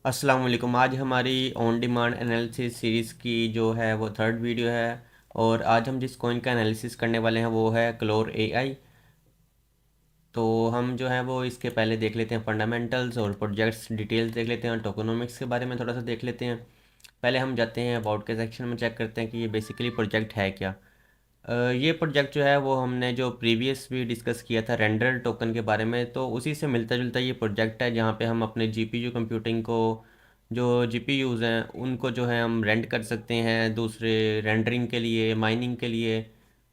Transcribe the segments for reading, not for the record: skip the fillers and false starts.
अस्सलाम वालेकुम। आज हमारी ऑन डिमांड एनालिसिस सीरीज़ की जो है वो थर्ड वीडियो है। और आज हम जिस कॉइन का एनालिसिस करने वाले हैं वो है क्लोर एआई। तो हम जो है वो इसके पहले देख लेते हैं फंडामेंटल्स और प्रोजेक्ट्स डिटेल्स देख लेते हैं और टोकोनॉमिक्स के बारे में थोड़ा सा देख लेते हैं। पहले हम जाते हैं अबाउट के सेक्शन में, चेक करते हैं कि ये बेसिकली प्रोजेक्ट है क्या। ये प्रोजेक्ट जो है वो हमने जो प्रीवियस भी डिस्कस किया था रेंडर टोकन के बारे में, तो उसी से मिलता जुलता ये प्रोजेक्ट है जहाँ पे हम अपने जीपीयू कंप्यूटिंग को, जो जीपीयूज़ हैं उनको जो है हम रेंट कर सकते हैं दूसरे रेंडरिंग के लिए, माइनिंग के लिए।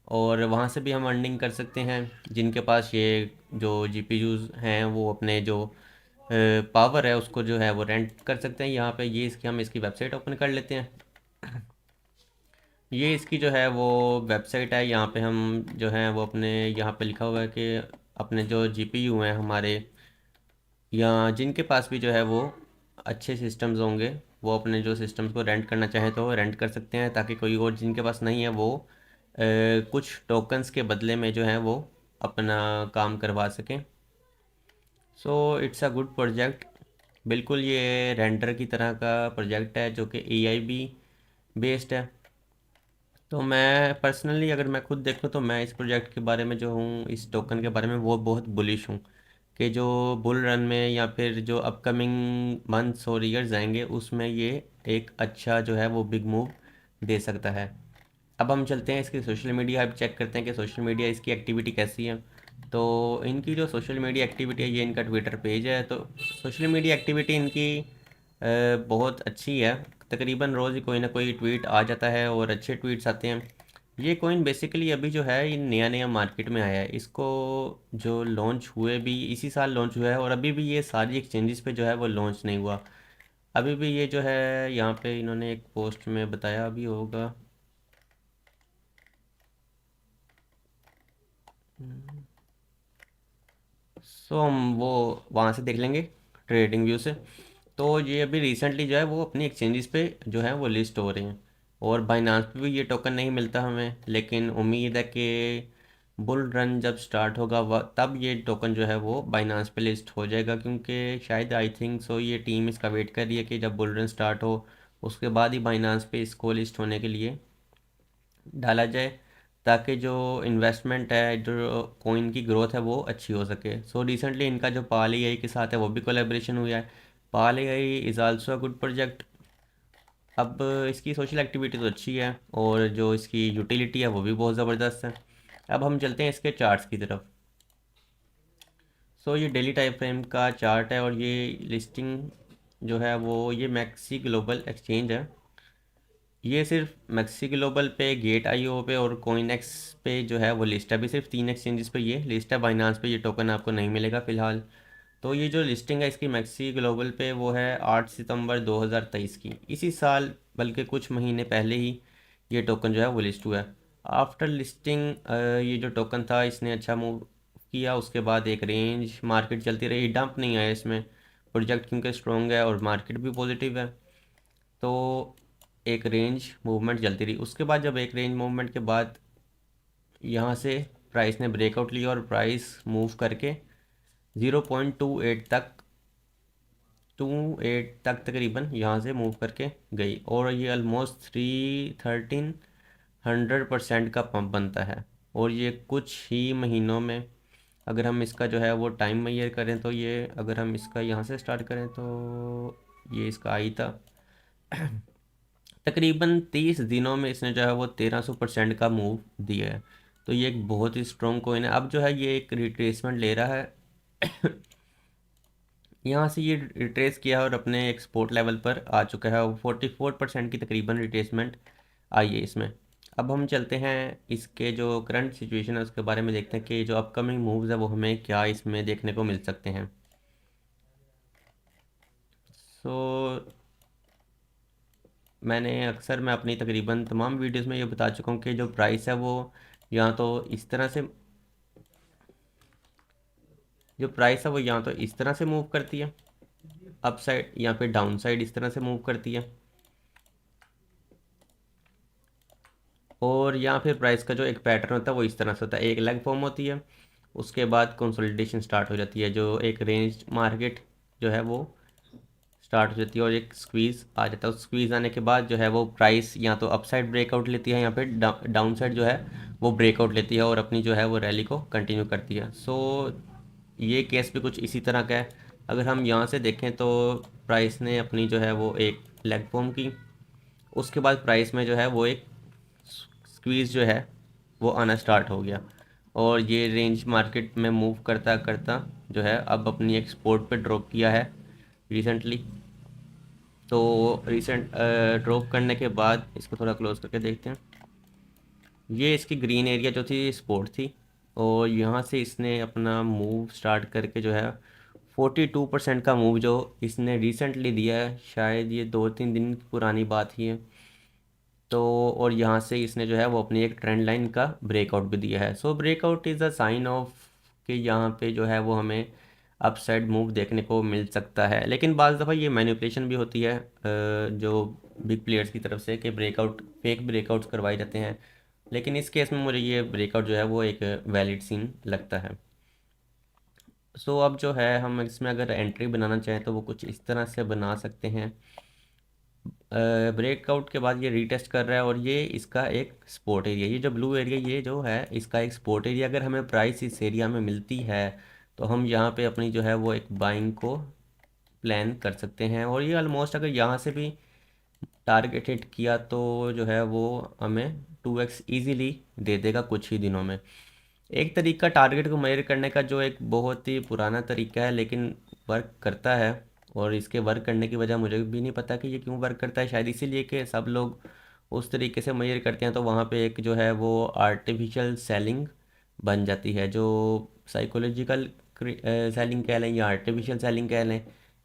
और वहाँ से भी हम अर्निंग कर सकते हैं। जिनके पास ये जो जीपीयूज़ हैं वो अपने जो पावर है उसको जो है वो रेंट कर सकते हैं यहाँ पे। ये इसकी हम इसकी वेबसाइट ओपन कर लेते हैं। ये इसकी जो है वो वेबसाइट है। यहाँ पे हम जो है वो अपने यहाँ पे लिखा हुआ है कि अपने जो जीपीयू हैं हमारे, या जिनके पास भी जो है वो अच्छे सिस्टम्स होंगे, वो अपने जो सिस्टम्स को रेंट करना चाहें तो रेंट कर सकते हैं, ताकि कोई और जिनके पास नहीं है वो कुछ टोकन्स के बदले में जो है वो अपना काम करवा सकें। So it's a good project. बिल्कुल ये रेंडर की तरह का प्रोजेक्ट है जो कि एआई भी बेस्ड है। तो मैं पर्सनली अगर मैं खुद देखूँ तो मैं इस प्रोजेक्ट के बारे में जो हूँ, इस टोकन के बारे में वो बहुत बुलिश हूँ कि जो बुल रन में या फिर जो अपकमिंग मंथ्स और ईयर्स आएंगे उसमें ये एक अच्छा जो है वो बिग मूव दे सकता है। अब हम चलते हैं इसकी सोशल मीडिया, अब चेक करते हैं कि सोशल मीडिया इसकी एक्टिविटी कैसी है। तो इनकी जो सोशल मीडिया एक्टिविटी है, ये इनका ट्विटर पेज है। तो सोशल मीडिया एक्टिविटी इनकी बहुत अच्छी है। तकरीबन रोज़ ही कोई ना कोई ट्वीट आ जाता है और अच्छे ट्वीट्स आते हैं। ये कॉइन बेसिकली अभी जो है ये नया नया मार्केट में आया है। इसको जो लॉन्च हुए भी इसी साल लॉन्च हुआ है और अभी भी ये सारी एक्सचेंजेस पे जो है वो लॉन्च नहीं हुआ। अभी भी ये जो है यहाँ पे इन्होंने एक पोस्ट में बताया भी होगा। सो हम वो वहाँ से देख लेंगे ट्रेडिंग व्यू से। तो ये अभी रिसेंटली जो है वो अपनी एक्सचेंजेस पे जो है वो लिस्ट हो रहे हैं। और बाइनांस पे भी ये टोकन नहीं मिलता हमें, लेकिन उम्मीद है कि बुल रन जब स्टार्ट होगा तब ये टोकन जो है वो बाइनांस पे लिस्ट हो जाएगा, क्योंकि शायद आई थिंक सो ये टीम इसका वेट कर रही है कि जब बुल रन स्टार्ट हो उसके बाद ही बाइनांस पे इसको लिस्ट होने के लिए डाला जाए, ताकि जो इन्वेस्टमेंट है, जो कोइन की ग्रोथ है वो अच्छी हो सके। सो रिसेंटली इनका जो पाल एआई के साथ है वो भी कोलेब्रेशन हुआ है। पाल AI is also a good project. अब इसकी सोशल एक्टिविटी तो अच्छी है और जो इसकी यूटिलिटी है वो भी बहुत ज़बरदस्त है। अब हम चलते हैं इसके चार्ट्स की तरफ। सो ये डेली टाइम फ्रेम का चार्ट है और ये लिस्टिंग जो है वो ये मैक्सी ग्लोबल एक्सचेंज है। ये सिर्फ मैक्सी ग्लोबल पे, गेट आईओ पे और कोइनएक्स पे जो है वो लिस्ट है। अभी सिर्फ 3 एक्सचेंजेस पे ये लिस्ट है। बाइनांस पे ये टोकन आपको नहीं मिलेगा फ़िलहाल। तो ये जो लिस्टिंग है इसकी मैक्सी ग्लोबल पे वो है 8 सितंबर 2023 की, इसी साल, बल्कि कुछ महीने पहले ही ये टोकन जो है वो लिस्ट हुआ है। आफ्टर लिस्टिंग ये जो टोकन था इसने अच्छा मूव किया। उसके बाद एक रेंज मार्केट चलती रही, डंप नहीं आया इसमें। प्रोजेक्ट क्योंकि स्ट्रॉन्ग है और मार्केट भी पॉजिटिव है, तो एक रेंज मूवमेंट चलती रही। उसके बाद जब एक रेंज मूवमेंट के बाद यहाँ से प्राइस ने ब्रेकआउट लिया और प्राइस मूव करके 0.28 तक, 28 तक तकरीबन यहाँ से मूव करके गई। और ये ऑलमोस्ट 313% का पंप बनता है। और ये कुछ ही महीनों में, अगर हम इसका जो है वो टाइम मेजर करें तो ये, अगर हम इसका यहाँ से स्टार्ट करें तो ये इसका आई था तकरीबन 30 दिनों में इसने जो है वो 1300% का मूव दिया है। तो ये एक बहुत ही स्ट्रॉन्ग कॉइन है। अब जो है ये एक रिट्रेसमेंट ले रहा है यहाँ से ये रिट्रेस किया और अपने एक्सपोर्ट लेवल पर आ चुका है। 44% की तकरीबन रिट्रेसमेंट आई है इसमें। अब हम चलते हैं इसके जो करंट सिचुएशन है उसके बारे में, देखते हैं कि जो अपकमिंग मूव्स है वो हमें क्या इसमें देखने को मिल सकते हैं। सो मैं अपनी तकरीबन तमाम वीडियोस में ये बता चुका हूँ कि जो प्राइस है वो या तो इस तरह से, जो प्राइस है वो या तो इस तरह से मूव करती है अप साइड, या फिर डाउन साइड इस तरह से मूव करती है। और या फिर प्राइस का जो एक पैटर्न होता है वो इस तरह से होता है, एक लेग फॉर्म होती है, उसके बाद कंसोलिडेशन स्टार्ट हो जाती है, जो एक रेंज मार्केट जो है वो स्टार्ट हो जाती है और एक स्क्वीज़ आ जाता है। उस स्क्वीज़ आने के बाद जो है वो प्राइस या तो अपसाइड ब्रेकआउट लेती है या फिर डाउन साइड जो है वो ब्रेकआउट लेती है और अपनी जो है वो रैली को कंटिन्यू करती है। सो ये केस भी कुछ इसी तरह का है। अगर हम यहाँ से देखें तो प्राइस ने अपनी जो है वो एक लेग फॉर्म की, उसके बाद प्राइस में जो है वो एक स्क्वीज़ जो है वो आना स्टार्ट हो गया और ये रेंज मार्केट में मूव करता करता जो है अब अपनी एक सपोर्ट पे ड्रॉप किया है रिसेंटली। तो रिसेंट ड्रॉप करने के बाद इसको थोड़ा क्लोज करके देखते हैं। ये इसकी ग्रीन एरिया जो थी सपोर्ट थी और यहाँ से इसने अपना मूव स्टार्ट करके जो है 42% का मूव जो इसने रिसेंटली दिया है, शायद ये 2-3 दिन पुरानी बात ही है। तो और यहाँ से इसने जो है वो अपनी एक ट्रेंड लाइन का ब्रेकआउट भी दिया है। So breakout is a sign of कि यहाँ पे जो है वो हमें अपसाइड मूव देखने को मिल सकता है। लेकिन बाज़ दफ़ा ये मैनिपुलेशन भी होती है जो बिग प्लेयर्स की तरफ से कि ब्रेकआउट फेक ब्रेकआउट्स करवाए जाते हैं। लेकिन इस केस में मुझे ये ब्रेकआउट जो है वो एक वैलिड सीन लगता है। सो अब जो है हम इसमें अगर एंट्री बनाना चाहें तो वो कुछ इस तरह से बना सकते हैं। ब्रेकआउट के बाद ये रीटेस्ट कर रहा है और ये इसका एक सपोर्ट एरिया, ये जो ब्लू एरिया ये जो है इसका एक सपोर्ट एरिया। अगर हमें प्राइस इस एरिया में मिलती है तो हम यहाँ पे अपनी जो है वो एक बाइंग को प्लान कर सकते हैं और ये ऑलमोस्ट अगर यहाँ से भी टारगेट हिट किया तो जो है वो हमें 2x ईजीली दे देगा कुछ ही दिनों में। एक तरीका टारगेट को मेजर करने का जो एक बहुत ही पुराना तरीका है लेकिन वर्क करता है, और इसके वर्क करने की वजह मुझे भी नहीं पता कि ये क्यों वर्क करता है। शायद इसीलिए कि सब लोग उस तरीके से मेजर करते हैं तो वहाँ पे एक जो है वो आर्टिफिशियल सेलिंग बन जाती है, जो साइकोलॉजिकल सेलिंग कह लें या आर्टिफिशियल सेलिंग कह लें,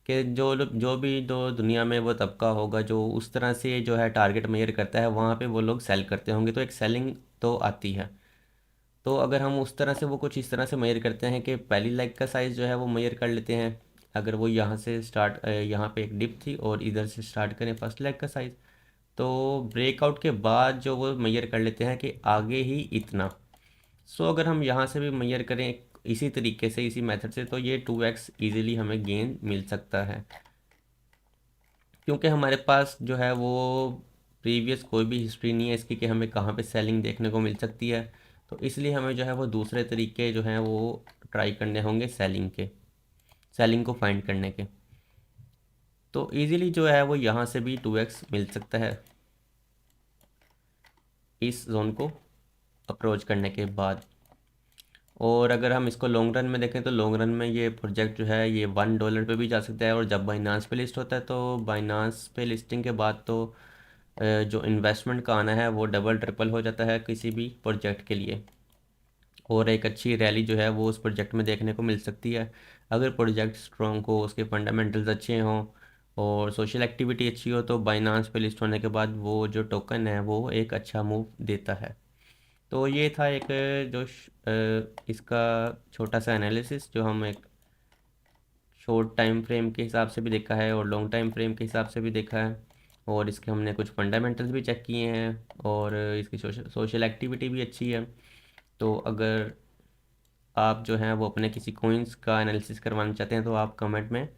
कि जो लोग जो भी दो दुनिया में वो तबका होगा जो उस तरह से जो है टारगेट मेजर करता है वहाँ पे वो लोग सेल करते होंगे, तो एक सेलिंग तो आती है। तो अगर हम उस तरह से वो कुछ इस तरह से मेजर करते हैं कि पहली लेग का साइज़ जो है वो मेजर कर लेते हैं। अगर वो यहाँ से स्टार्ट यहाँ पे एक डिप थी और इधर से स्टार्ट करें फर्स्ट लेग का साइज़, तो ब्रेकआउट के बाद जो वो मेजर कर लेते हैं कि आगे ही इतना। सो अगर हम यहाँ से भी मेजर करें इसी तरीके से इसी मेथड से तो ये 2x ईज़िली हमें गेन मिल सकता है, क्योंकि हमारे पास जो है वो प्रीवियस कोई भी हिस्ट्री नहीं है इसकी कि हमें कहाँ पे सेलिंग देखने को मिल सकती है। तो इसलिए हमें जो है वो दूसरे तरीके जो हैं वो ट्राई करने होंगे सेलिंग को फाइंड करने के। तो इजीली जो है वो यहाँ से भी 2x मिल सकता है इस जोन को अप्रोच करने के बाद। और अगर हम इसको लॉन्ग रन में देखें तो लॉन्ग रन में ये प्रोजेक्ट जो है ये $1 पे भी जा सकता है, और जब बाइनांस पे लिस्ट होता है तो बाइनांस पे लिस्टिंग के बाद तो जो इन्वेस्टमेंट का आना है वो डबल ट्रिपल हो जाता है किसी भी प्रोजेक्ट के लिए, और एक अच्छी रैली जो है वो उस प्रोजेक्ट में देखने को मिल सकती है। अगर प्रोजेक्ट स्ट्रॉन्ग हो, उसके फंडामेंटल्स अच्छे हों और सोशल एक्टिविटी अच्छी हो तो बाइनांस पे लिस्ट होने के बाद वो जो टोकन है वो एक अच्छा मूव देता है। तो ये था एक इसका छोटा सा एनालिसिस जो हम एक शॉर्ट टाइम फ्रेम के हिसाब से भी देखा है और लॉन्ग टाइम फ्रेम के हिसाब से भी देखा है, और इसके हमने कुछ फंडामेंटल्स भी चेक किए हैं और इसकी सोशल एक्टिविटी भी अच्छी है। तो अगर आप जो हैं वो अपने किसी कोइंस का एनालिसिस करवाना चाहते हैं तो आप कमेंट में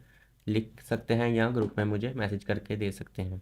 लिख सकते हैं या ग्रुप में मुझे मैसेज करके दे सकते हैं।